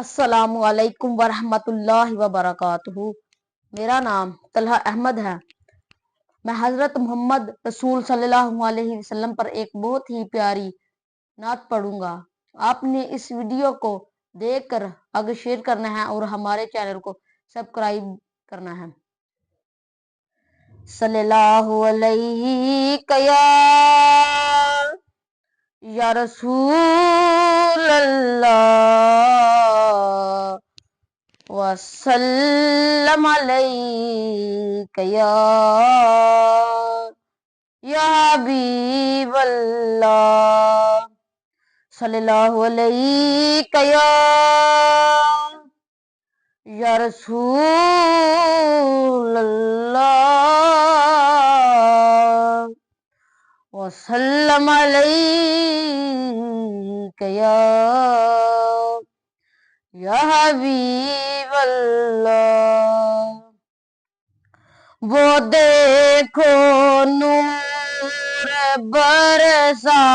السلام علیکم ورحمۃ اللہ وبرکاتہ۔ میرا نام طلحہ احمد ہے۔ میں حضرت محمد رسول صلی اللہ علیہ وسلم پر ایک بہت ہی پیاری نعت پڑھوں گا۔ آپ نے اس ویڈیو کو دیکھ کر آگے شیئر کرنا ہے اور ہمارے چینل کو سبسکرائب کرنا ہے۔ صلی اللہ علیہ یا رسول اللہ وسلم علیک یا حبیب اللہ۔ صلی اللہ علیک یا رسول اللہ وسلم علیک یا حبیب اللہ۔ وہ دیکھو نور برسا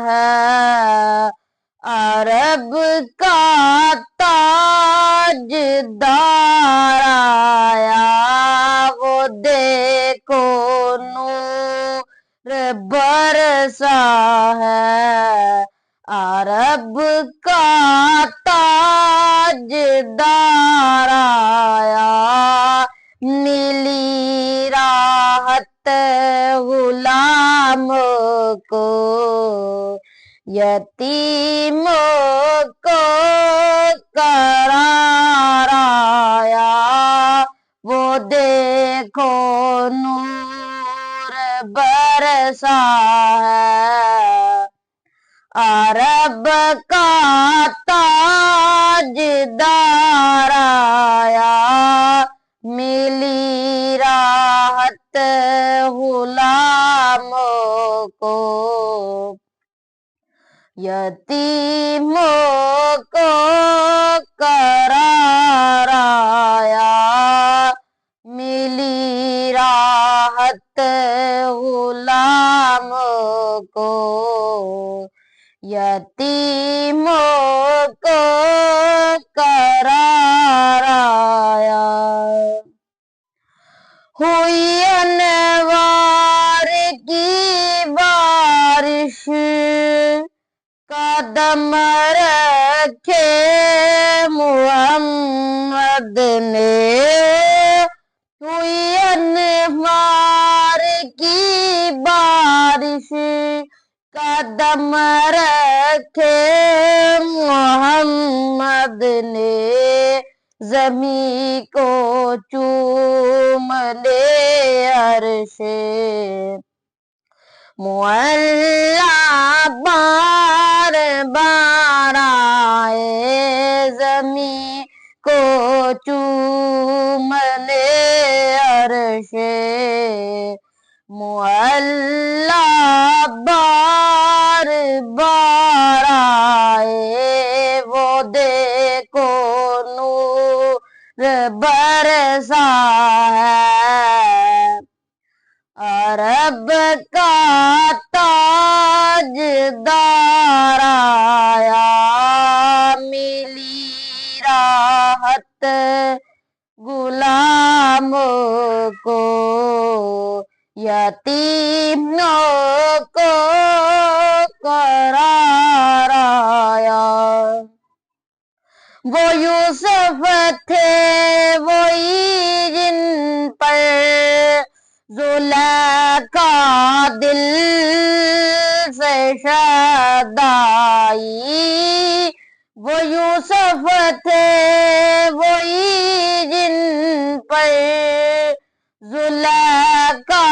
ہے، عرب کا تاجدار آیا۔ وہ دیکھو نور برسا ہے، عرب کا تاجدار آیا۔ ملی راحت غلام کو، یتیم کو قرار آیا۔ وہ دیکھو نور برسا ہے، عرب کا تاجدار آیا۔ ملی راحت غلام کو، یتیم کو قرار آیا۔ ملی راحت غلام کو، یتیم کو قرار آیا۔ ہوئی انوار کی بارش، قدم رکھے محمد نے۔ ہوئی انوار کی بارش، قدم رکھے محمد نے۔ زمیں کو چوم لے عرش معلا بار بار آئے۔ زمیں کو چوم لے عرش معلا بار بار آئے۔ وہ دیکھو نور برسا ہے، عرب کا تاجدار آیا۔ ملی راحت غلام کو، یتیم کو قرار آیا۔ وہ یوسف تھے وہی جن پر زلیخا دل سے شد آئی۔ وہ یوسف تھے وہی جن پر زلیخا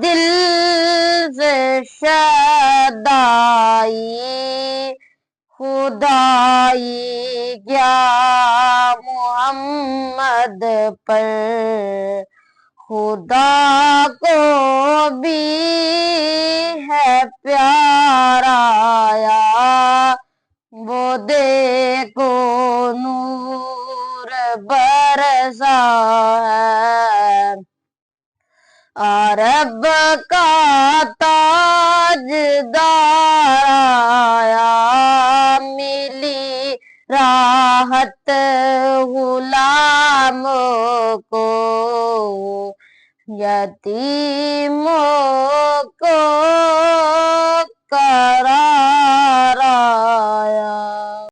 دل سے شد آئی۔ خدائی کیا محمد پر خدا کو بھی ہے پیار آیا۔ وہ دیکھو نور برسا ہے، عرب کا تاجدار آیا۔ ملی راحت غلاموں کو، یتیموں کو